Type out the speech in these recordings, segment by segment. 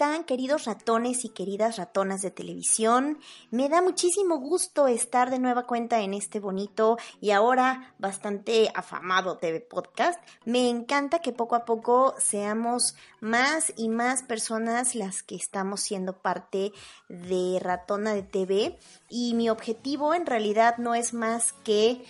están, queridos ratones y queridas ratonas de televisión? Me da muchísimo gusto estar de nueva cuenta en este bonito y ahora bastante afamado TV Podcast. Me encanta que poco a poco seamos más y más personas las que estamos siendo parte de Ratona de TV, y mi objetivo en realidad no es más que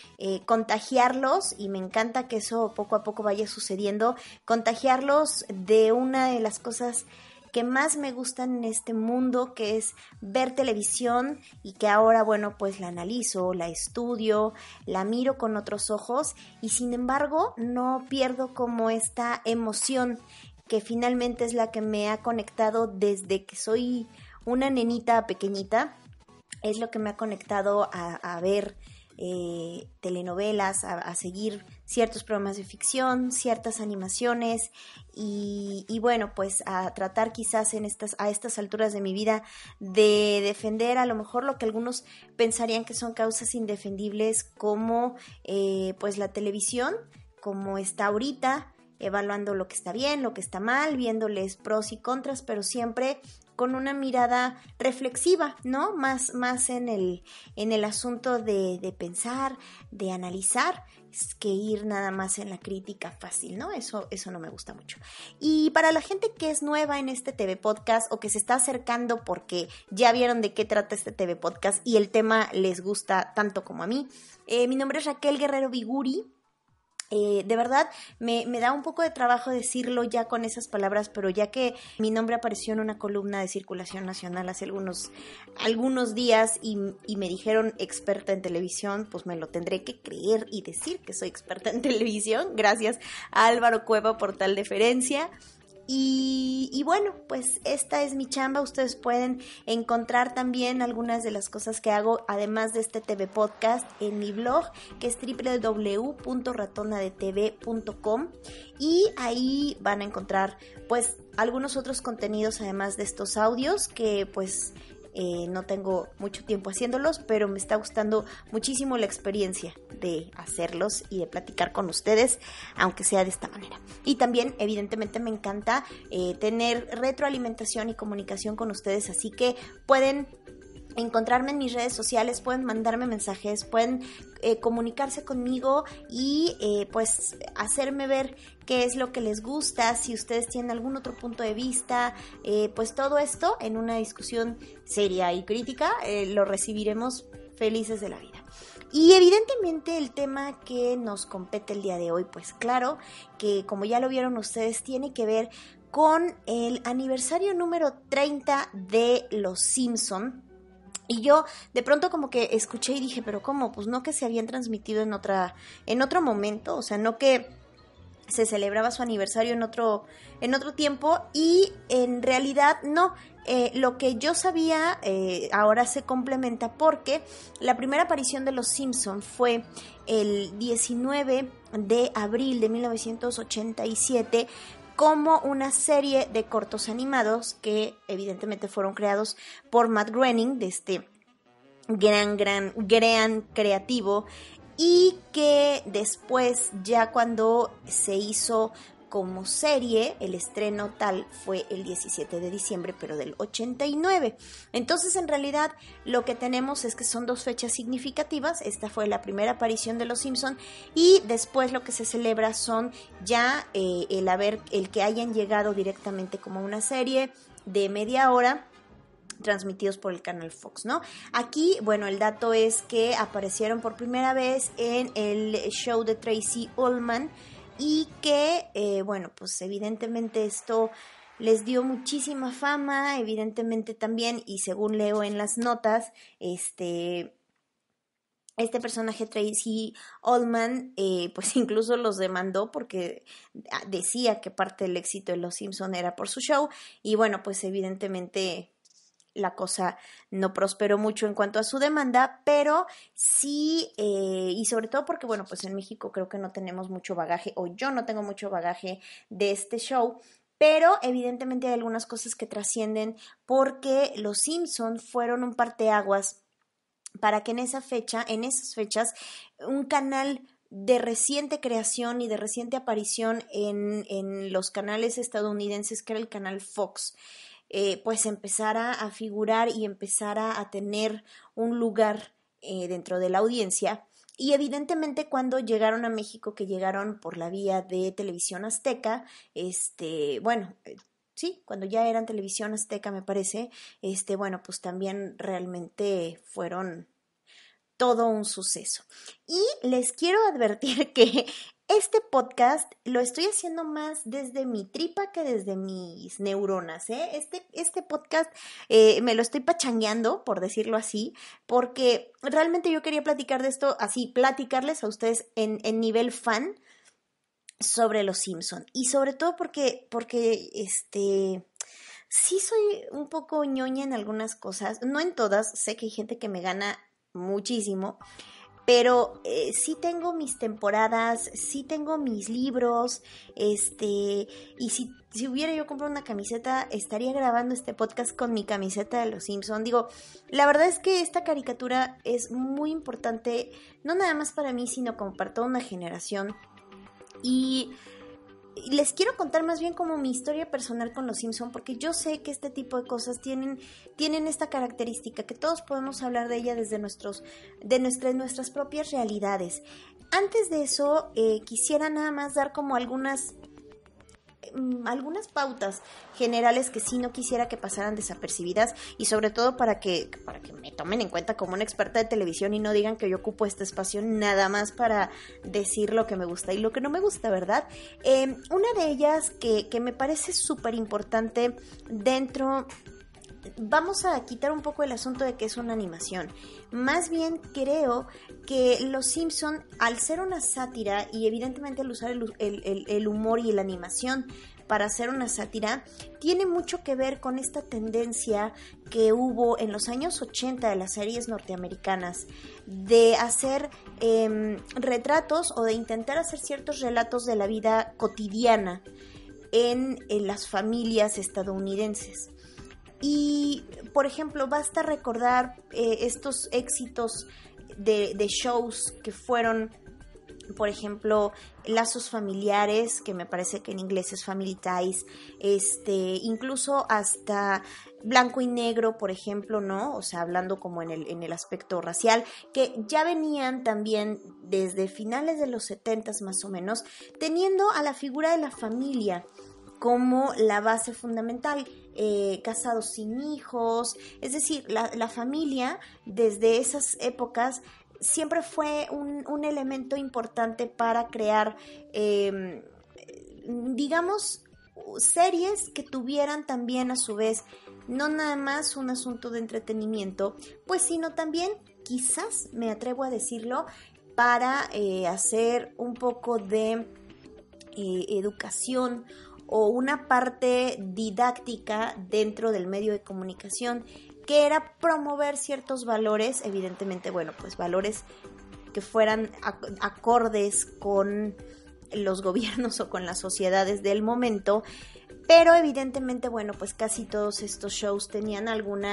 contagiarlos, y me encanta que eso poco a poco vaya sucediendo, contagiarlos de una de las cosas que más me gustan en este mundo, que es ver televisión, y que ahora, bueno, pues la analizo, la estudio, la miro con otros ojos, y sin embargo no pierdo como esta emoción que finalmente es la que me ha conectado desde que soy una nenita pequeñita. Es lo que me ha conectado a ver telenovelas, a seguir ciertos programas de ficción, ciertas animaciones, y bueno, pues a tratar quizás a estas alturas de mi vida de defender a lo mejor lo que algunos pensarían que son causas indefendibles, como pues la televisión, como está ahorita, evaluando lo que está bien, lo que está mal, viéndoles pros y contras, pero siempre con una mirada reflexiva, ¿no? Más en el asunto de pensar, de analizar, que ir nada más en la crítica fácil, ¿no? Eso no me gusta mucho. Y para la gente que es nueva en este TV Podcast, o que se está acercando porque ya vieron de qué trata este TV Podcast y el tema les gusta tanto como a mí, mi nombre es Raquel Guerrero Viguri. De verdad, me da un poco de trabajo decirlo ya con esas palabras, pero ya que mi nombre apareció en una columna de Circulación Nacional hace algunos días y me dijeron experta en televisión, pues me lo tendré que creer y decir que soy experta en televisión. Gracias a Álvaro Cueva por tal deferencia. Y bueno, pues esta es mi chamba. Ustedes pueden encontrar también algunas de las cosas que hago, además de este TV Podcast, en mi blog, que es www.ratonadetv.com, y ahí van a encontrar pues algunos otros contenidos además de estos audios que pues no tengo mucho tiempo haciéndolos, pero me está gustando muchísimo la experiencia de hacerlos y de platicar con ustedes, aunque sea de esta manera. Y también, evidentemente, me encanta tener retroalimentación y comunicación con ustedes, así que pueden encontrarme en mis redes sociales, pueden mandarme mensajes, pueden comunicarse conmigo y pues hacerme ver qué es lo que les gusta, si ustedes tienen algún otro punto de vista, pues todo esto en una discusión seria y crítica lo recibiremos felices de la vida. Y evidentemente el tema que nos compete el día de hoy, pues claro que como ya lo vieron ustedes, tiene que ver con el aniversario número 30 de Los Simpson. Y yo de pronto como que escuché y dije, pero ¿cómo? Pues no que se habían transmitido en otro momento, o sea, no que se celebraba su aniversario en otro tiempo, y en realidad no. Lo que yo sabía ahora se complementa, porque la primera aparición de Los Simpson fue el 19 de abril de 1987, como una serie de cortos animados que evidentemente fueron creados por Matt Groening, de este gran creativo, y que después, ya cuando se hizo como serie, el estreno tal fue el 17 de diciembre, pero del 89. Entonces, en realidad, lo que tenemos es que son dos fechas significativas. Esta fue la primera aparición de Los Simpson, y después lo que se celebra son ya el que hayan llegado directamente como una serie de media hora, transmitidos por el canal Fox, ¿no? Aquí, bueno, el dato es que aparecieron por primera vez en el show de Tracey Ullman, y que, bueno, pues evidentemente esto les dio muchísima fama, evidentemente también, y según leo en las notas, este personaje Tracey Ullman, pues incluso los demandó porque decía que parte del éxito de Los Simpson era por su show, y bueno, pues evidentemente la cosa no prosperó mucho en cuanto a su demanda, pero sí, y sobre todo porque, bueno, pues en México creo que no tenemos mucho bagaje, o yo no tengo mucho bagaje de este show, pero evidentemente hay algunas cosas que trascienden, porque Los Simpson fueron un parteaguas para que en esas fechas, un canal de reciente creación y de reciente aparición en los canales estadounidenses, que era el canal Fox, pues empezara a figurar y empezara a tener un lugar dentro de la audiencia. Y evidentemente cuando llegaron a México, que llegaron por la vía de Televisión Azteca, sí, cuando ya eran Televisión Azteca me parece, bueno, pues también realmente fueron todo un suceso. Y les quiero advertir que este podcast lo estoy haciendo más desde mi tripa que desde mis neuronas, ¿eh? Este podcast me lo estoy pachangueando, por decirlo así, porque realmente yo quería platicar de esto, así, platicarles a ustedes en nivel fan sobre los Simpson. Y sobre todo porque sí soy un poco ñoña en algunas cosas, no en todas, sé que hay gente que me gana muchísimo, pero sí tengo mis temporadas, sí tengo mis libros, y si hubiera yo comprado una camiseta, estaría grabando este podcast con mi camiseta de los Simpson. Digo, la verdad es que esta caricatura es muy importante, no nada más para mí, sino como para toda una generación. Y les quiero contar más bien como mi historia personal con los Simpson, porque yo sé que este tipo de cosas tienen esta característica, que todos podemos hablar de ella desde nuestras propias realidades. Antes de eso, quisiera nada más dar como algunas pautas generales que sí no quisiera que pasaran desapercibidas, y sobre todo para que me tomen en cuenta como una experta de televisión y no digan que yo ocupo este espacio nada más para decir lo que me gusta y lo que no me gusta, ¿verdad? Una de ellas que me parece súper importante dentro... Vamos a quitar un poco el asunto de que es una animación. Más bien creo que Los Simpson, al ser una sátira y evidentemente al usar el humor y la animación para hacer una sátira, tiene mucho que ver con esta tendencia que hubo en los años 80 de las series norteamericanas de hacer retratos o de intentar hacer ciertos relatos de la vida cotidiana en las familias estadounidenses. Y, por ejemplo, basta recordar estos éxitos de shows que fueron, por ejemplo, Lazos Familiares, que me parece que en inglés es Family Ties, incluso hasta Blanco y Negro, por ejemplo, ¿no? O sea, hablando como en el aspecto racial, que ya venían también desde finales de los 70s más o menos, teniendo a la figura de la familia como la base fundamental, casados sin hijos, es decir, la familia desde esas épocas siempre fue un elemento importante para crear, digamos, series que tuvieran también a su vez no nada más un asunto de entretenimiento, pues sino también, quizás me atrevo a decirlo, para hacer un poco de educación o una parte didáctica dentro del medio de comunicación, que era promover ciertos valores, evidentemente, bueno, pues valores que fueran acordes con los gobiernos o con las sociedades del momento, pero evidentemente, bueno, pues casi todos estos shows tenían algún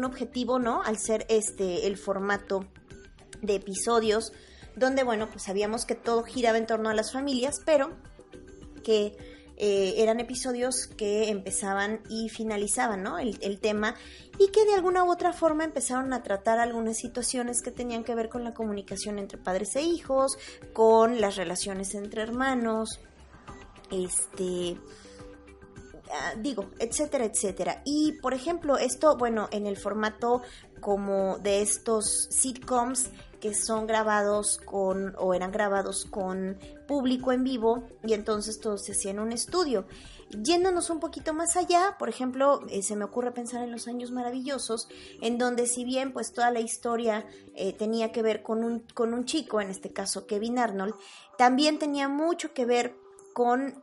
objetivo, ¿no? Al ser el formato de episodios, donde, bueno, pues sabíamos que todo giraba en torno a las familias, pero que eran episodios que empezaban y finalizaban, ¿no? el tema, y que de alguna u otra forma empezaron a tratar algunas situaciones que tenían que ver con la comunicación entre padres e hijos, con las relaciones entre hermanos, etcétera, etcétera. Y, por ejemplo, esto, bueno, en el formato como de estos sitcoms que son grabados o eran grabados con público en vivo, y entonces todo se hacía en un estudio. Yéndonos un poquito más allá, por ejemplo, se me ocurre pensar en Los Años Maravillosos, en donde si bien pues toda la historia tenía que ver con un chico, en este caso Kevin Arnold, también tenía mucho que ver con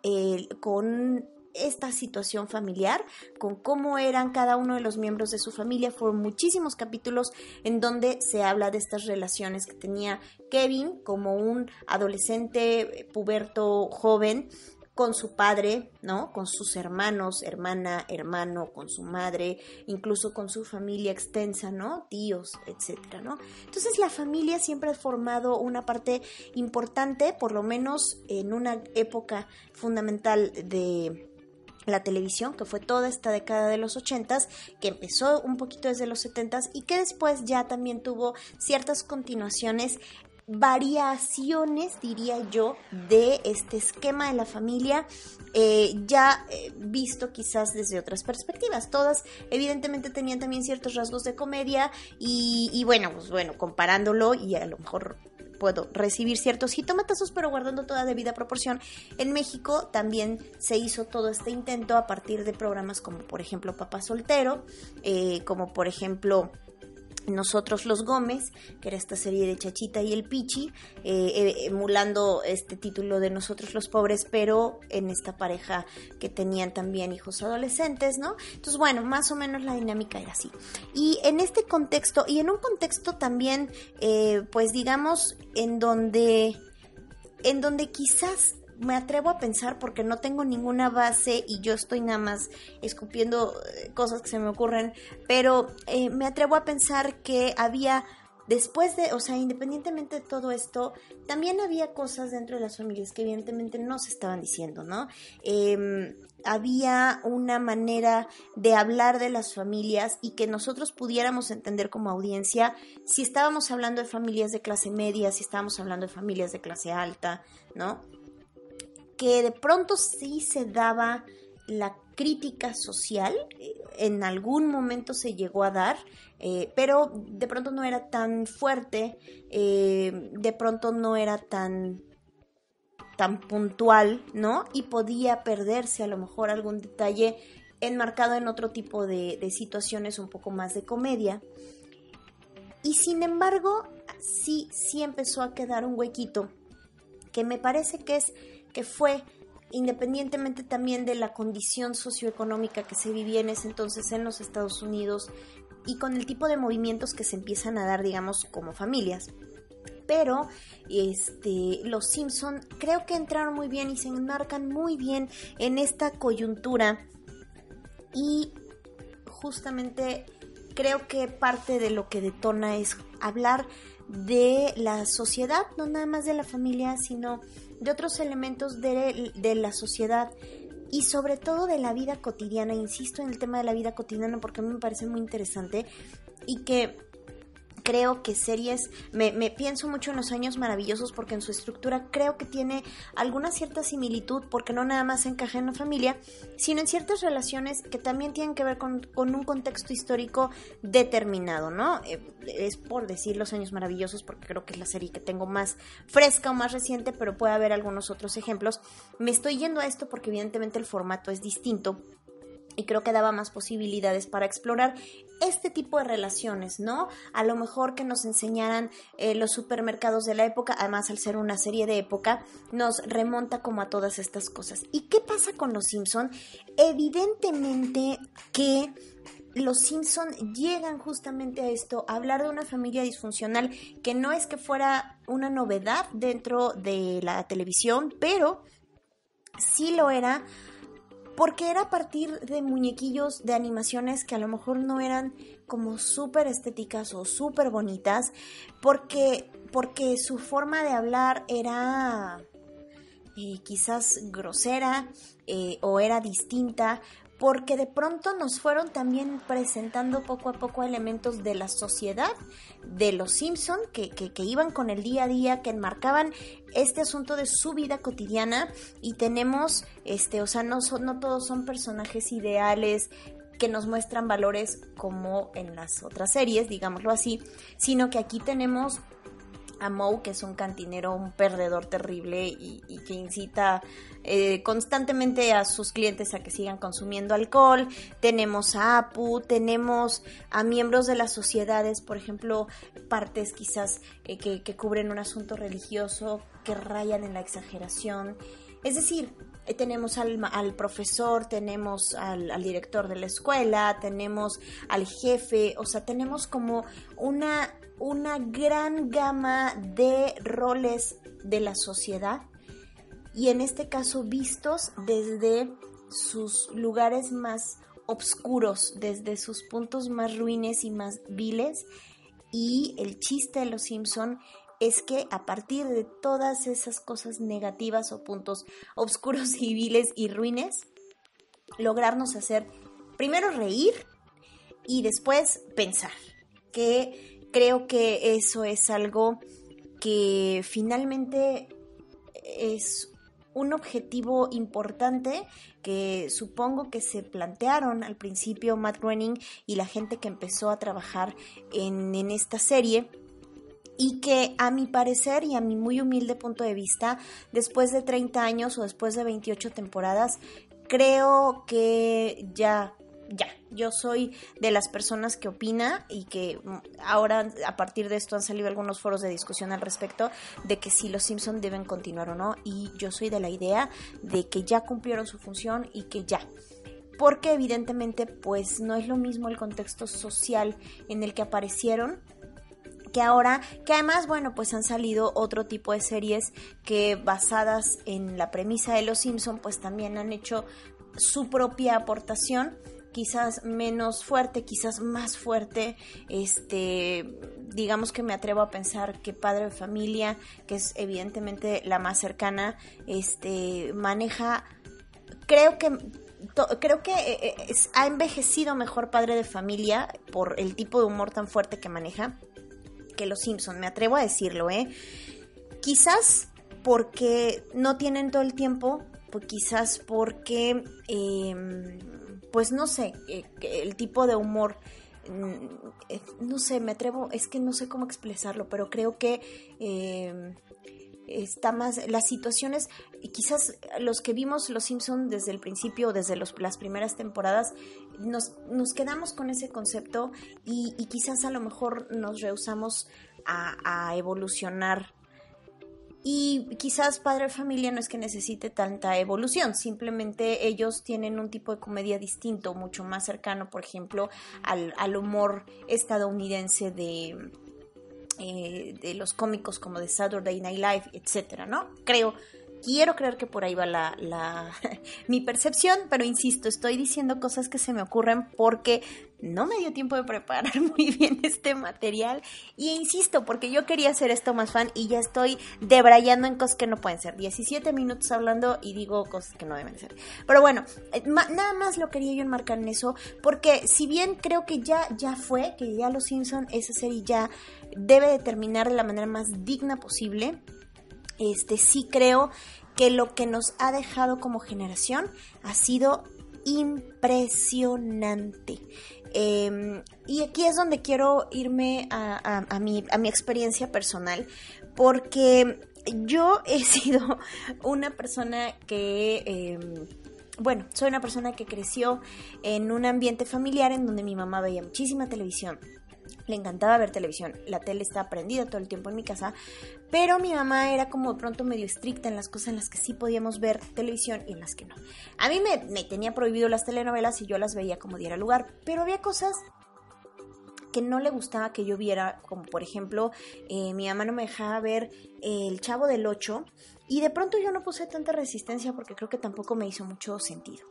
esta situación familiar, con cómo eran cada uno de los miembros de su familia. Fueron muchísimos capítulos en donde se habla de estas relaciones que tenía Kevin como un adolescente puberto joven con su padre, ¿no? Con sus hermanos, hermana, hermano, con su madre, incluso con su familia extensa, ¿no? Tíos, etcétera, ¿no? Entonces la familia siempre ha formado una parte importante, por lo menos en una época fundamental de la televisión, que fue toda esta década de los 80s, que empezó un poquito desde los 70s y que después ya también tuvo ciertas continuaciones, variaciones, diría yo, de este esquema de la familia, visto quizás desde otras perspectivas. Todas evidentemente tenían también ciertos rasgos de comedia y bueno, pues bueno, comparándolo, y a lo mejor puedo recibir ciertos jitomatazos, pero guardando toda debida proporción. En México también se hizo todo este intento a partir de programas como por ejemplo Papá Soltero, como por ejemplo Nosotros los Gómez, que era esta serie de Chachita y el Pichi, emulando este título de Nosotros los Pobres, pero en esta pareja que tenían también hijos adolescentes, ¿no? Entonces, bueno, más o menos la dinámica era así. Y en este contexto, y en un contexto también, pues digamos, en donde quizás me atrevo a pensar, porque no tengo ninguna base y yo estoy nada más escupiendo cosas que se me ocurren, pero me atrevo a pensar que había, después de, o sea, independientemente de todo esto, también había cosas dentro de las familias que evidentemente no se estaban diciendo, ¿no? Había una manera de hablar de las familias y que nosotros pudiéramos entender como audiencia si estábamos hablando de familias de clase media, si estábamos hablando de familias de clase alta, ¿no? Que de pronto sí se daba la crítica social, en algún momento se llegó a dar, pero de pronto no era tan fuerte, de pronto no era tan puntual, ¿no? Y podía perderse a lo mejor algún detalle enmarcado en otro tipo de situaciones un poco más de comedia. Y sin embargo, sí empezó a quedar un huequito que me parece que fue, independientemente también de la condición socioeconómica que se vivía en ese entonces en los Estados Unidos y con el tipo de movimientos que se empiezan a dar, digamos, como familias. Pero los Simpson creo que entraron muy bien y se enmarcan muy bien en esta coyuntura, y justamente creo que parte de lo que detona es hablar de la sociedad, no nada más de la familia, sino de otros elementos de la sociedad y sobre todo de la vida cotidiana. Insisto en el tema de la vida cotidiana porque a mí me parece muy interesante y que creo que series, me pienso mucho en Los Años Maravillosos porque en su estructura creo que tiene alguna cierta similitud, porque no nada más encaja en la familia, sino en ciertas relaciones que también tienen que ver con un contexto histórico determinado, ¿no? Es por decir Los Años Maravillosos porque creo que es la serie que tengo más fresca o más reciente, pero puede haber algunos otros ejemplos. Me estoy yendo a esto porque evidentemente el formato es distinto y creo que daba más posibilidades para explorar este tipo de relaciones, ¿no? A lo mejor que nos enseñaran los supermercados de la época, además al ser una serie de época, nos remonta como a todas estas cosas. ¿Y qué pasa con Los Simpson? Evidentemente que Los Simpson llegan justamente a esto, a hablar de una familia disfuncional que no es que fuera una novedad dentro de la televisión, pero sí lo era, porque era a partir de muñequillos de animaciones que a lo mejor no eran como súper estéticas o súper bonitas, porque su forma de hablar era quizás grosera o era distinta, porque de pronto nos fueron también presentando poco a poco elementos de la sociedad de los Simpson que iban con el día a día, que enmarcaban este asunto de su vida cotidiana, y tenemos, o sea, no todos son personajes ideales que nos muestran valores como en las otras series, digámoslo así, sino que aquí tenemos a Moe, que es un cantinero, un perdedor terrible y que incita constantemente a sus clientes a que sigan consumiendo alcohol. Tenemos a Apu, tenemos a miembros de las sociedades, por ejemplo, partes quizás que cubren un asunto religioso, que rayan en la exageración. Es decir, tenemos al profesor, tenemos al director de la escuela, tenemos al jefe, o sea, tenemos como una gran gama de roles de la sociedad, y en este caso vistos desde sus lugares más oscuros, desde sus puntos más ruines y más viles. Y el chiste de Los Simpson es que a partir de todas esas cosas negativas o puntos oscuros y viles y ruines, lograrnos hacer primero reír y después pensar, que creo que eso es algo que finalmente es un objetivo importante que supongo que se plantearon al principio Matt Groening y la gente que empezó a trabajar en esta serie, y que a mi parecer y a mi muy humilde punto de vista, después de 30 años o después de 28 temporadas, creo que ya, yo soy de las personas que opina, y que ahora a partir de esto han salido algunos foros de discusión al respecto de que si los Simpson deben continuar o no, y yo soy de la idea de que ya cumplieron su función y que ya. Porque evidentemente pues no es lo mismo el contexto social en el que aparecieron que ahora, que además, bueno, pues han salido otro tipo de series que basadas en la premisa de los Simpson pues también han hecho su propia aportación, quizás menos fuerte, quizás más fuerte. Digamos que me atrevo a pensar que Padre de Familia, que es evidentemente la más cercana, maneja, creo que ha envejecido mejor Padre de Familia por el tipo de humor tan fuerte que maneja que los Simpson, me atrevo a decirlo, quizás porque no tienen todo el tiempo, pues quizás porque pues no sé, el tipo de humor, no sé, me atrevo, es que no sé cómo expresarlo, pero creo que está más, las situaciones, quizás los que vimos Los Simpson desde el principio, desde las primeras temporadas, nos quedamos con ese concepto y quizás a lo mejor nos rehusamos a evolucionar. Y quizás Padre de Familia no es que necesite tanta evolución, simplemente ellos tienen un tipo de comedia distinto, mucho más cercano, por ejemplo, al humor estadounidense de los cómicos como de Saturday Night Live, etcétera, ¿no? Quiero creer que por ahí va mi percepción, pero insisto, estoy diciendo cosas que se me ocurren porque no me dio tiempo de preparar muy bien este material, y insisto, porque yo quería hacer esto más fan y ya estoy debrayando en cosas que no pueden ser. 17 minutos hablando y digo cosas que no deben ser. Pero bueno, nada más lo quería yo enmarcar en eso, porque si bien creo que ya fue, que ya Los Simpson, esa serie ya debe de terminar de la manera más digna posible, sí creo que lo que nos ha dejado como generación ha sido impresionante. Y aquí es donde quiero irme a mi experiencia personal, porque yo he sido una persona que, soy una persona que creció en un ambiente familiar en donde mi mamá veía muchísima televisión. Le encantaba ver televisión, la tele estaba prendida todo el tiempo en mi casa, pero mi mamá era como de pronto medio estricta en las cosas en las que sí podíamos ver televisión y en las que no. A mí me tenía prohibido las telenovelas y yo las veía como diera lugar, pero había cosas que no le gustaba que yo viera, como por ejemplo, mi mamá no me dejaba ver El Chavo del Ocho, y de pronto yo no puse tanta resistencia porque creo que tampoco me hizo mucho sentido.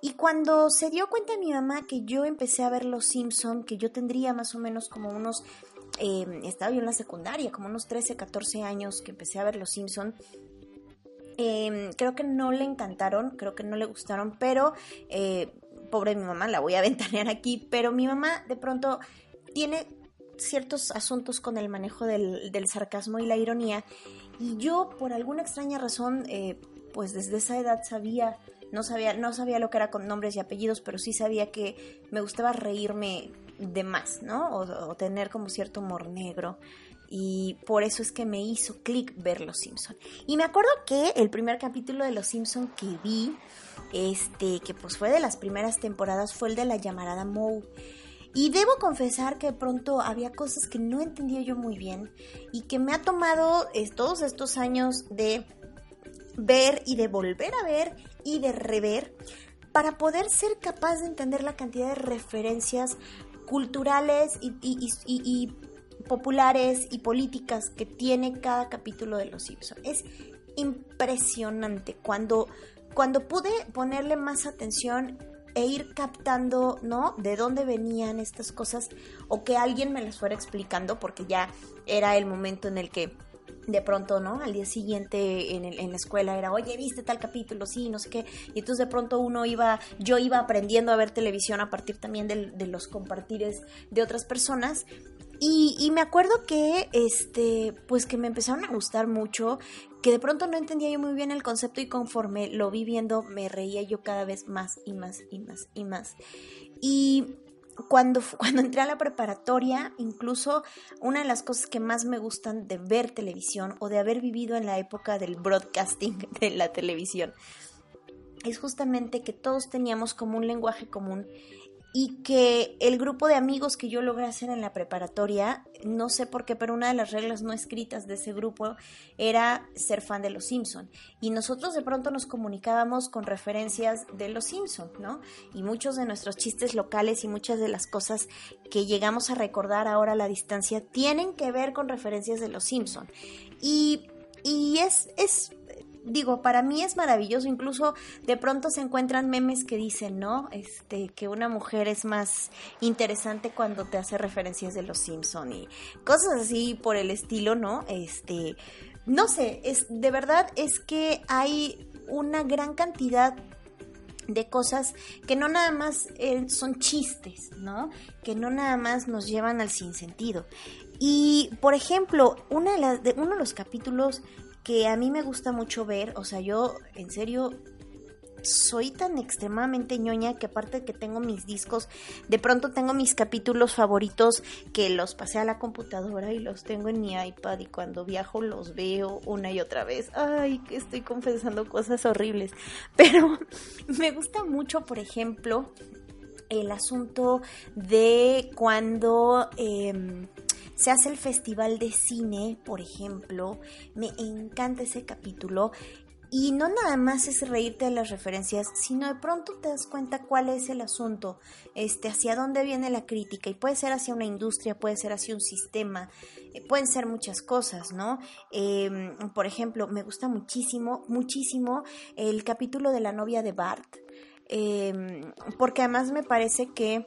Y cuando se dio cuenta mi mamá que yo empecé a ver Los Simpson, que yo tendría más o menos como unos, estaba yo en la secundaria, como unos 13, 14 años que empecé a ver Los Simpson, creo que no le encantaron, creo que no le gustaron, pero pobre mi mamá, la voy a ventanear aquí, pero mi mamá de pronto tiene ciertos asuntos con el manejo del sarcasmo y la ironía, y yo por alguna extraña razón, pues desde esa edad no sabía lo que era con nombres y apellidos, pero sí sabía que me gustaba reírme de más, ¿no? O tener como cierto humor negro. Y por eso es que me hizo clic ver Los Simpson. Y me acuerdo que el primer capítulo de Los Simpson que vi, que pues fue de las primeras temporadas, fue el de la llamarada Moe. Y debo confesar que de pronto había cosas que no entendía yo muy bien y que me ha tomado todos estos años de ver y de volver a ver y de rever para poder ser capaz de entender la cantidad de referencias culturales y populares y políticas que tiene cada capítulo de Los Simpson. Es impresionante cuando pude ponerle más atención e ir captando, ¿no?, de dónde venían estas cosas, o que alguien me las fuera explicando, porque ya era el momento en el que de pronto, ¿no? Al día siguiente en la escuela era, oye, ¿viste tal capítulo? Sí, no sé qué. Y entonces de pronto yo iba aprendiendo a ver televisión a partir también de los compartires de otras personas. Y me acuerdo que, pues que me empezaron a gustar mucho, que de pronto no entendía yo muy bien el concepto y conforme lo vi viendo me reía yo cada vez más y más y más y más. Y cuando entré a la preparatoria, incluso una de las cosas que más me gustan de ver televisión o de haber vivido en la época del broadcasting de la televisión es justamente que todos teníamos como un lenguaje común y que el grupo de amigos que yo logré hacer en la preparatoria, no sé por qué, pero una de las reglas no escritas de ese grupo era ser fan de Los Simpson. Y nosotros de pronto nos comunicábamos con referencias de Los Simpson, ¿no? Y muchos de nuestros chistes locales y muchas de las cosas que llegamos a recordar ahora a la distancia tienen que ver con referencias de Los Simpson. Y digo, para mí es maravilloso, incluso de pronto se encuentran memes que dicen, ¿no? Que una mujer es más interesante cuando te hace referencias de Los Simpson y cosas así por el estilo, ¿no? No sé, de verdad es que hay una gran cantidad de cosas que no nada más son chistes, ¿no? Que no nada más nos llevan al sinsentido. Y, por ejemplo, uno de los capítulos que a mí me gusta mucho ver, o sea, yo en serio soy tan extremadamente ñoña que aparte de que tengo mis discos, de pronto tengo mis capítulos favoritos que los pasé a la computadora y los tengo en mi iPad y cuando viajo los veo una y otra vez. Ay, que estoy confesando cosas horribles, pero me gusta mucho, por ejemplo, el asunto de cuando se hace el festival de cine, por ejemplo. Me encanta ese capítulo. Y no nada más es reírte de las referencias, sino de pronto te das cuenta cuál es el asunto, hacia dónde viene la crítica. Y puede ser hacia una industria, puede ser hacia un sistema, pueden ser muchas cosas, ¿no? Por ejemplo, me gusta muchísimo, muchísimo el capítulo de la novia de Bart. Porque además me parece que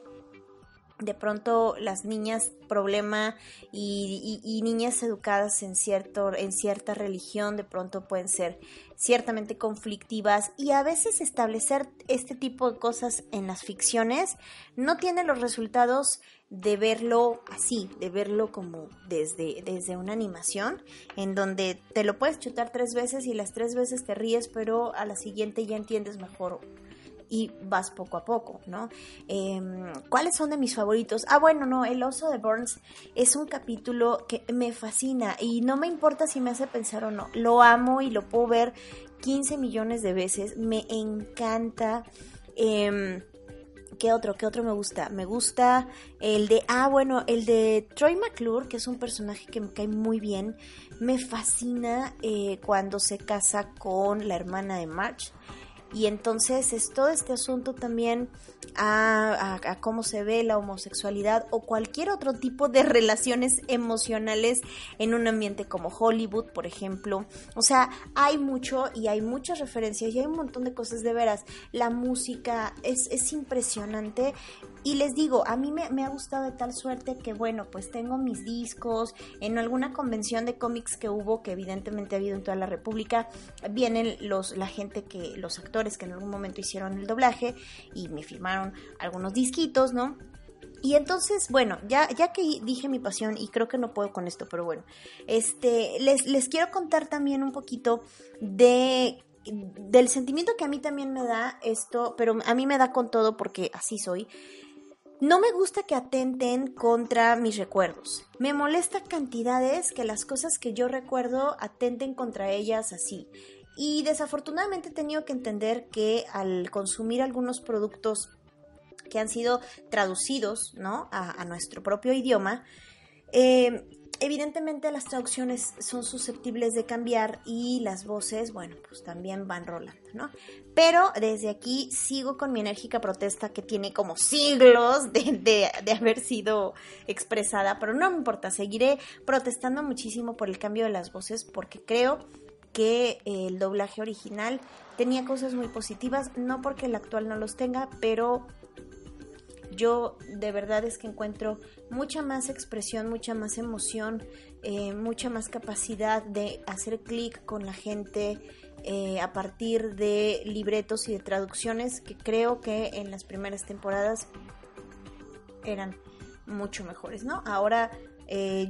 de pronto las niñas problema y niñas educadas en cierta religión de pronto pueden ser ciertamente conflictivas y a veces establecer este tipo de cosas en las ficciones no tiene los resultados de verlo así, de verlo como desde una animación en donde te lo puedes chutar 3 veces y las 3 veces te ríes pero a la siguiente ya entiendes mejor y vas poco a poco, ¿no? ¿Cuáles son de mis favoritos? Bueno, no, El oso de Burns es un capítulo que me fascina y no me importa si me hace pensar o no, lo amo y lo puedo ver 15 millones de veces, me encanta. ¿Qué otro me gusta? Me gusta el de Troy McClure, que es un personaje que me cae muy bien, me fascina cuando se casa con la hermana de Marge. Y entonces es todo este asunto también a cómo se ve la homosexualidad o cualquier otro tipo de relaciones emocionales en un ambiente como Hollywood, por ejemplo. O sea, hay mucho y hay muchas referencias y hay un montón de cosas de veras. La música es impresionante. Y les digo, a mí me ha gustado de tal suerte que, bueno, pues tengo mis discos. En alguna convención de cómics que hubo, que evidentemente ha habido en toda la República, vienen los actores que en algún momento hicieron el doblaje y me firmaron algunos disquitos, ¿no? Y entonces, bueno, ya que dije mi pasión y creo que no puedo con esto, pero bueno, les quiero contar también un poquito del sentimiento que a mí también me da esto, pero a mí me da con todo porque así soy. No me gusta que atenten contra mis recuerdos. Me molesta cantidades que las cosas que yo recuerdo atenten contra ellas así. Y desafortunadamente he tenido que entender que al consumir algunos productos que han sido traducidos, ¿no?, a nuestro propio idioma, evidentemente las traducciones son susceptibles de cambiar y las voces, bueno, pues también van rolando, ¿no? Pero desde aquí sigo con mi enérgica protesta que tiene como siglos de haber sido expresada, pero no me importa, seguiré protestando muchísimo por el cambio de las voces porque creo que el doblaje original tenía cosas muy positivas, no porque el actual no los tenga, pero yo de verdad es que encuentro mucha más expresión, mucha más emoción, mucha más capacidad de hacer clic con la gente a partir de libretos y de traducciones que creo que en las primeras temporadas eran mucho mejores, ¿no? Ahora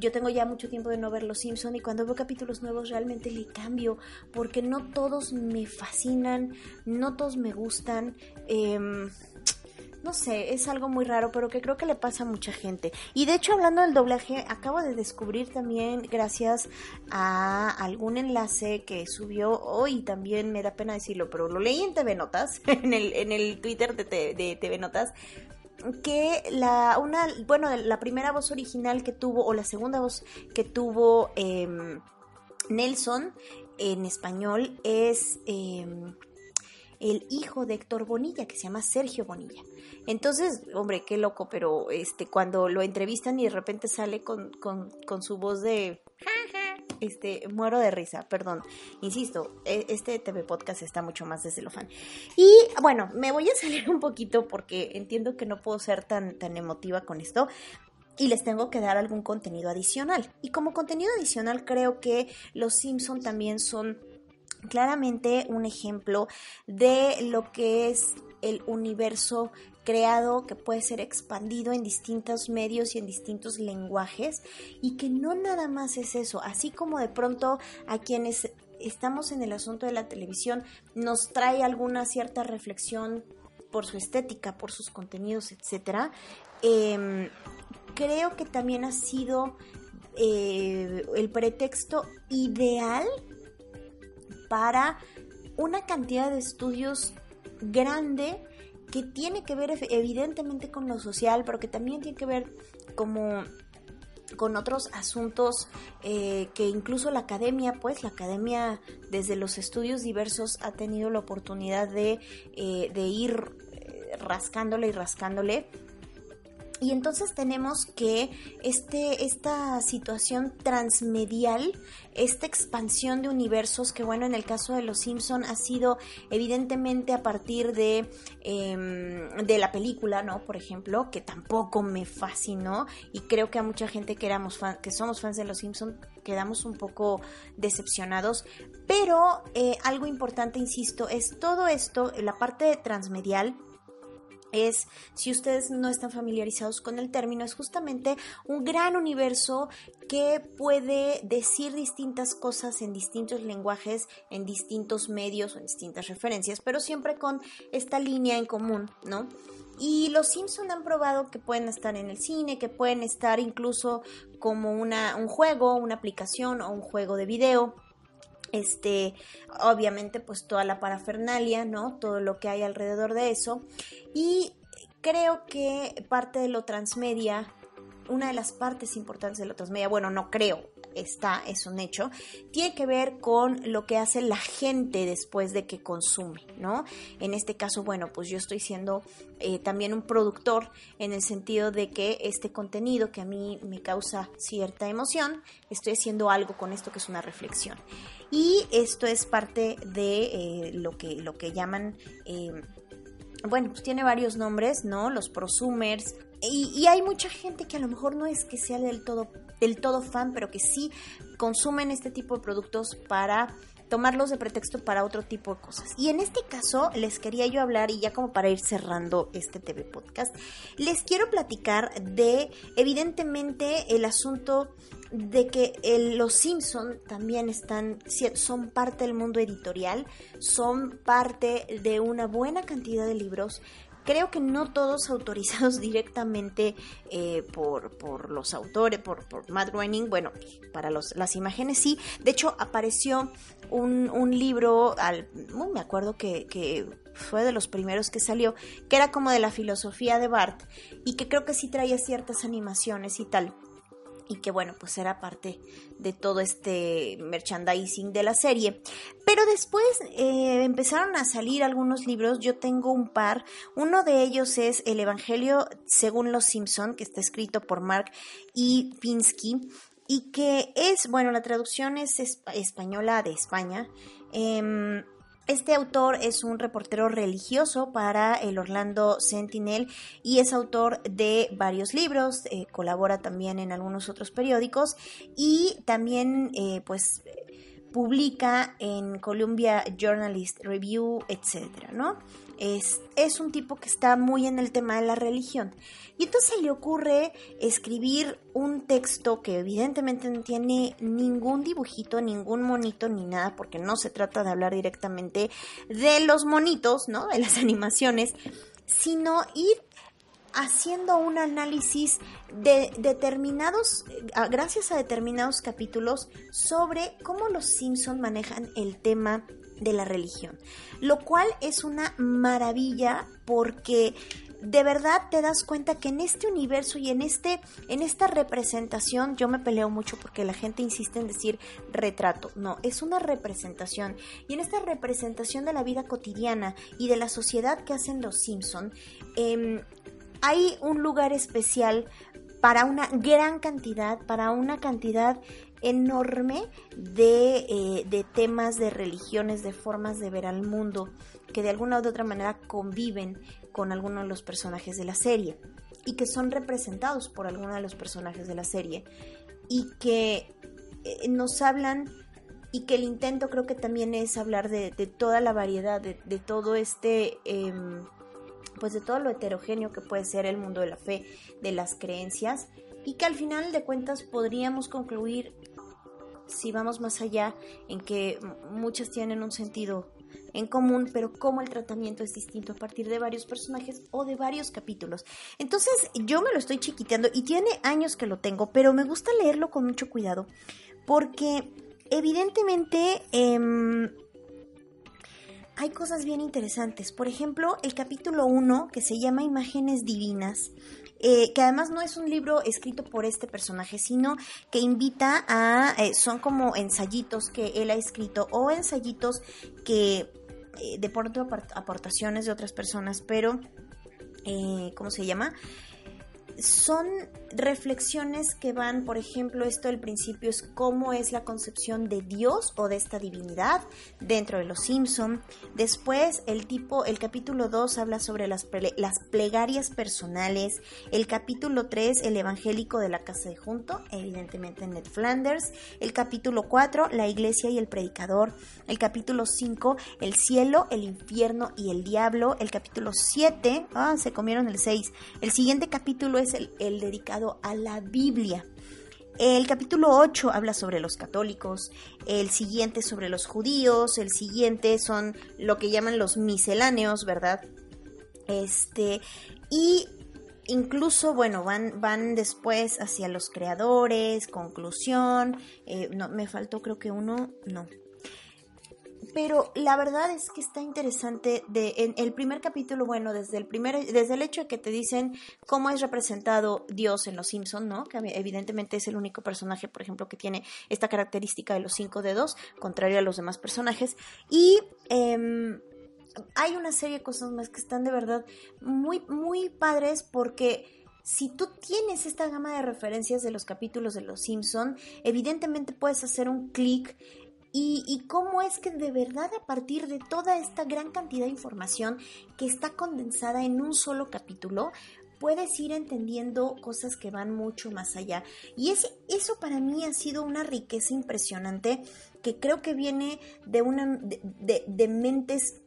yo tengo ya mucho tiempo de no ver Los Simpson y cuando veo capítulos nuevos realmente le cambio porque no todos me fascinan, no todos me gustan, no sé, es algo muy raro, pero que creo que le pasa a mucha gente. Y de hecho, hablando del doblaje, acabo de descubrir también, gracias a algún enlace que subió hoy, también me da pena decirlo, pero lo leí en TV Notas, en el Twitter de TV Notas, que la primera voz original que tuvo, o la segunda voz que tuvo Nelson en español es el hijo de Héctor Bonilla, que se llama Sergio Bonilla. Entonces, hombre, qué loco, pero cuando lo entrevistan y de repente sale con su voz de... muero de risa, perdón. Insisto, este TV Podcast está mucho más desde lo fan. Y bueno, me voy a salir un poquito porque entiendo que no puedo ser tan emotiva con esto. Y les tengo que dar algún contenido adicional. Y como contenido adicional creo que Los Simpson también son claramente un ejemplo de lo que es el universo creado, que puede ser expandido en distintos medios y en distintos lenguajes, y que no nada más es eso, así como de pronto a quienes estamos en el asunto de la televisión nos trae alguna cierta reflexión por su estética, por sus contenidos, etcétera. Creo que también ha sido el pretexto ideal para una cantidad de estudios grande que tiene que ver evidentemente con lo social, pero que también tiene que ver como con otros asuntos que incluso la academia desde los estudios diversos ha tenido la oportunidad de ir rascándole y rascándole. Y entonces tenemos que esta situación transmedial, esta expansión de universos, que bueno, en el caso de Los Simpson ha sido evidentemente a partir de la película, ¿no? Por ejemplo, que tampoco me fascinó, y creo que a mucha gente que somos fans de Los Simpson quedamos un poco decepcionados, pero algo importante, insisto, es todo esto, la parte transmedial. Si ustedes no están familiarizados con el término, es justamente un gran universo que puede decir distintas cosas en distintos lenguajes, en distintos medios o en distintas referencias, pero siempre con esta línea en común, ¿no? Y Los Simpson han probado que pueden estar en el cine, que pueden estar incluso como un juego, una aplicación o un juego de video. Obviamente pues toda la parafernalia, ¿no? Todo lo que hay alrededor de eso. Y creo que parte de lo transmedia, una de las partes importantes de lo transmedia, bueno, no creo, es un hecho, tiene que ver con lo que hace la gente después de que consume, ¿no? En este caso, bueno, pues yo estoy siendo también un productor, en el sentido de que este contenido que a mí me causa cierta emoción, estoy haciendo algo con esto que es una reflexión. Y esto es parte de lo que llaman, bueno, pues tiene varios nombres, ¿no? Los prosumers. Y hay mucha gente que a lo mejor no es que sea del todo fan, pero que sí consumen este tipo de productos para tomarlos de pretexto para otro tipo de cosas. Y en este caso les quería yo hablar, y ya como para ir cerrando este TV Podcast, les quiero platicar de, evidentemente, el asunto de que Los Simpson también son parte del mundo editorial, son parte de una buena cantidad de libros. Creo que no todos autorizados directamente por los autores, por Matt Groening. Bueno, para las imágenes sí. De hecho, apareció un libro, me acuerdo que fue de los primeros que salió, que era como de la filosofía de Bart, y que creo que sí traía ciertas animaciones y tal. Y que bueno, pues era parte de todo este merchandising de la serie. Pero después empezaron a salir algunos libros. Yo tengo un par. Uno de ellos es El Evangelio según Los Simpson, que está escrito por Mark E. Pinsky, y que es, bueno, la traducción es española de España. Este autor es un reportero religioso para el Orlando Sentinel y es autor de varios libros, colabora también en algunos otros periódicos y también publica en Columbia Journalist Review, etcétera, ¿no? Es un tipo que está muy en el tema de la religión. Y entonces le ocurre escribir un texto que evidentemente no tiene ningún dibujito, ningún monito ni nada, porque no se trata de hablar directamente de los monitos, ¿no? De las animaciones, sino ir haciendo un análisis de gracias a determinados capítulos sobre cómo los Simpson manejan el tema de la religión, lo cual es una maravilla porque de verdad te das cuenta que en este universo y en esta representación, yo me peleo mucho porque la gente insiste en decir retrato, no, es una representación, y en esta representación de la vida cotidiana y de la sociedad que hacen los Simpson, hay un lugar especial para una gran cantidad, para una cantidad enorme de temas, de religiones, de formas de ver al mundo, que de alguna u otra manera conviven con algunos de los personajes de la serie y que son representados por algunos de los personajes de la serie y que nos hablan, y que el intento creo que también es hablar de toda la variedad, de todo pues de todo lo heterogéneo que puede ser el mundo de la fe, de las creencias, y que al final de cuentas podríamos concluir, si vamos más allá, en que muchas tienen un sentido en común, pero cómo el tratamiento es distinto a partir de varios personajes o de varios capítulos. Entonces yo me lo estoy chiquiteando y tiene años que lo tengo, pero me gusta leerlo con mucho cuidado porque evidentemente hay cosas bien interesantes. Por ejemplo, el capítulo 1, que se llama Imágenes Divinas, que además no es un libro escrito por este personaje, sino que invita a... son como ensayitos que él ha escrito o ensayitos que de pronto aportaciones de otras personas, pero... ¿cómo se llama? Son reflexiones que van, por ejemplo, esto del principio es cómo es la concepción de Dios o de esta divinidad dentro de los Simpson. Después el capítulo 2 habla sobre las plegarias personales. El capítulo 3, el evangélico de la casa de junto, evidentemente Ned Flanders. El capítulo 4, la iglesia y el predicador. El capítulo 5, el cielo, el infierno y el diablo. El capítulo 7, se comieron el 6. El siguiente capítulo es el dedicado a la Biblia. El capítulo 8 habla sobre los católicos, el siguiente sobre los judíos, el siguiente son lo que llaman los misceláneos, ¿verdad? Y incluso, bueno, van después hacia los creadores, conclusión, no, me faltó creo que uno, no. Pero la verdad es que está interesante en el primer capítulo, bueno, desde el hecho de que te dicen cómo es representado Dios en los Simpson, ¿no? Que evidentemente es el único personaje, por ejemplo, que tiene esta característica de los 5 dedos, contrario a los demás personajes. Y hay una serie de cosas más que están de verdad muy, muy padres porque... Si tú tienes esta gama de referencias de los capítulos de Los Simpson, evidentemente puedes hacer un clic. Y cómo es que de verdad a partir de toda esta gran cantidad de información que está condensada en un solo capítulo, puedes ir entendiendo cosas que van mucho más allá. Y eso para mí ha sido una riqueza impresionante que creo que viene de mentes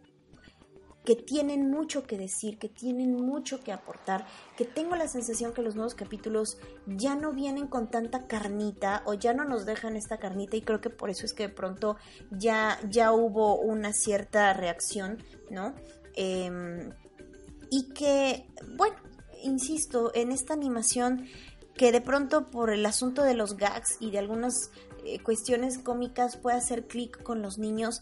que tienen mucho que decir, que tienen mucho que aportar, que tengo la sensación que los nuevos capítulos ya no vienen con tanta carnita o ya no nos dejan esta carnita y creo que por eso es que de pronto ya hubo una cierta reacción, ¿no? Y que, bueno, insisto, en esta animación que de pronto por el asunto de los gags y de algunas cuestiones cómicas puede hacer clic con los niños.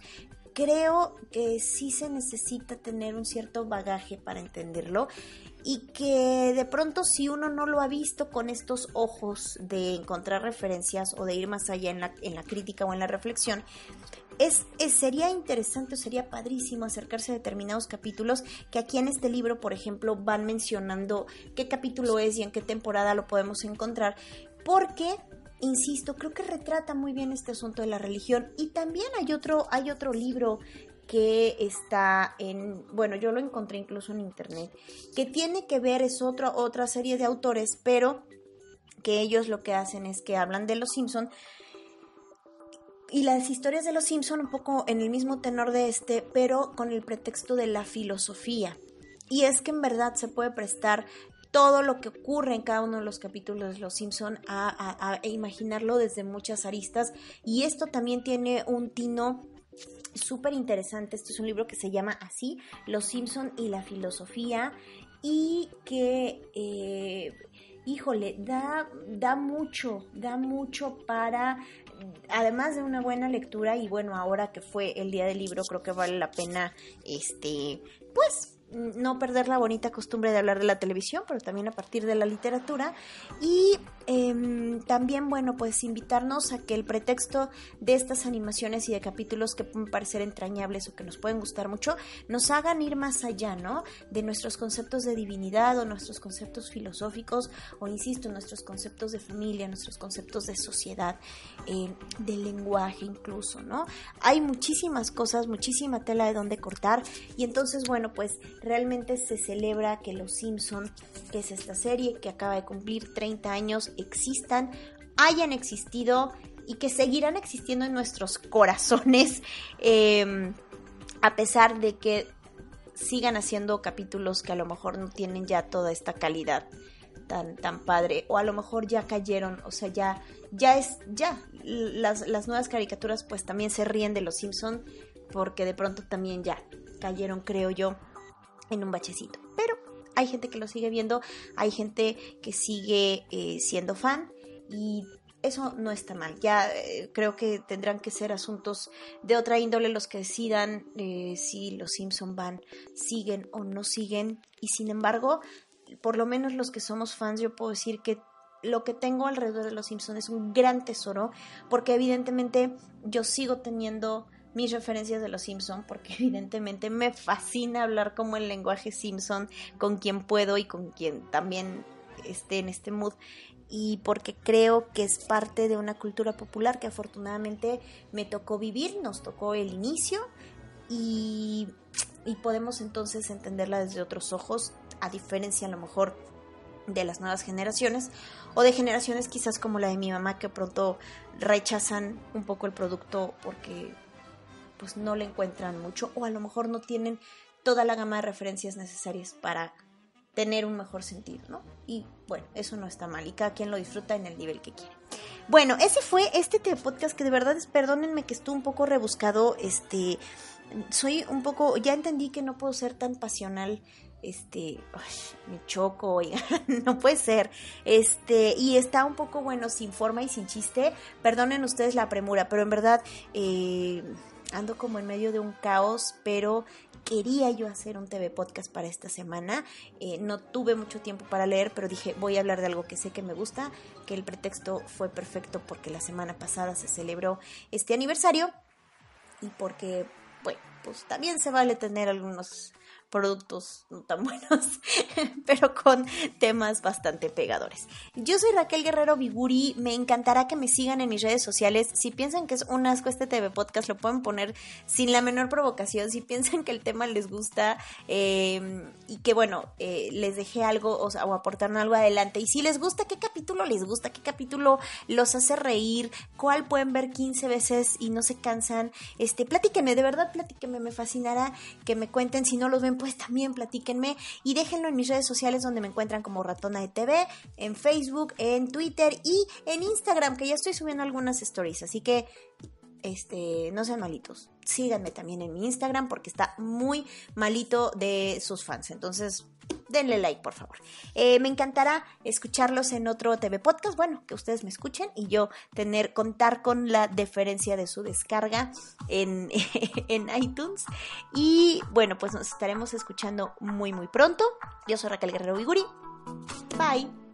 Creo que sí se necesita tener un cierto bagaje para entenderlo y que de pronto si uno no lo ha visto con estos ojos de encontrar referencias o de ir más allá en la crítica o en la reflexión, sería interesante o sería padrísimo acercarse a determinados capítulos que aquí en este libro, por ejemplo, van mencionando qué capítulo es y en qué temporada lo podemos encontrar, porque... Insisto, creo que retrata muy bien este asunto de la religión y también hay otro libro que está bueno, yo lo encontré incluso en internet, que tiene que ver, es otra serie de autores, pero que ellos lo que hacen es que hablan de los Simpson y las historias de los Simpson un poco en el mismo tenor de pero con el pretexto de la filosofía. Y es que en verdad se puede prestar todo lo que ocurre en cada uno de los capítulos de Los Simpson a imaginarlo desde muchas aristas. Y esto también tiene un tino súper interesante. Este es un libro que se llama así, Los Simpson y la filosofía, y que, híjole, da mucho para, además de una buena lectura, y bueno, ahora que fue el día del libro, creo que vale la pena, pues, no perder la bonita costumbre de hablar de la televisión, pero también a partir de la literatura. Y también, bueno, pues invitarnos a que el pretexto de estas animaciones y de capítulos que pueden parecer entrañables o que nos pueden gustar mucho, nos hagan ir más allá, ¿no? De nuestros conceptos de divinidad o nuestros conceptos filosóficos, o insisto, nuestros conceptos de familia, nuestros conceptos de sociedad, de lenguaje incluso, ¿no? Hay muchísimas cosas, muchísima tela de donde cortar, y entonces, bueno, pues realmente se celebra que Los Simpson, que es esta serie que acaba de cumplir 30 años, existan, hayan existido y que seguirán existiendo en nuestros corazones, a pesar de que sigan haciendo capítulos que a lo mejor no tienen ya toda esta calidad tan padre, o a lo mejor ya cayeron, o sea, ya las nuevas caricaturas pues también se ríen de Los Simpson, porque de pronto también ya cayeron, creo yo, en un bachecito. Pero hay gente que lo sigue viendo, hay gente que sigue siendo fan, y eso no está mal. Ya creo que tendrán que ser asuntos de otra índole los que decidan si Los Simpson siguen o no siguen. Y sin embargo, por lo menos los que somos fans, yo puedo decir que lo que tengo alrededor de Los Simpson es un gran tesoro, porque evidentemente yo sigo teniendo mis referencias de Los Simpson, porque evidentemente me fascina hablar como el lenguaje Simpson con quien puedo y con quien también esté en este mood, y porque creo que es parte de una cultura popular que afortunadamente me tocó vivir, nos tocó el inicio, y podemos entonces entenderla desde otros ojos, a diferencia a lo mejor de las nuevas generaciones, o de generaciones quizás como la de mi mamá, que pronto rechazan un poco el producto porque pues no le encuentran mucho, o a lo mejor no tienen toda la gama de referencias necesarias para tener un mejor sentido, ¿no? Y bueno, eso no está mal, y cada quien lo disfruta en el nivel que quiere. Bueno, ese fue este podcast, que de verdad perdónenme que estuvo un poco rebuscado, soy un poco, ya entendí que no puedo ser tan pasional, me choco, oigan, no puede ser, y está un poco, bueno, sin forma y sin chiste, perdonen ustedes la premura, pero en verdad, ando como en medio de un caos, pero quería yo hacer un TV podcast para esta semana. No tuve mucho tiempo para leer, pero dije, voy a hablar de algo que sé que me gusta, que el pretexto fue perfecto porque la semana pasada se celebró este aniversario, y porque, bueno, pues también se vale tener algunos productos no tan buenos, pero con temas bastante pegadores. Yo soy Raquel Guerrero Biguri, me encantará que me sigan en mis redes sociales. Si piensan que es un asco este TV Podcast, lo pueden poner sin la menor provocación. Si piensan que el tema les gusta, y que bueno, les dejé algo o aportaron algo adelante, y si les gusta, ¿qué capítulo les gusta? ¿Qué capítulo los hace reír? ¿Cuál pueden ver 15 veces y no se cansan? Platíquenme, de verdad platíquenme, me fascinará que me cuenten. Si no los ven, pues también platíquenme, y déjenlo en mis redes sociales, donde me encuentran como Ratona de TV, en Facebook, en Twitter y en Instagram, que ya estoy subiendo algunas stories, así que no sean malitos, síganme también en mi Instagram, porque está muy malito de sus fans, entonces denle like, por favor. Me encantará escucharlos en otro TV Podcast, bueno, que ustedes me escuchen y yo contar con la deferencia de su descarga en iTunes. Y bueno, pues nos estaremos escuchando muy muy pronto. Yo soy Raquel Guerrero Biguri. Bye.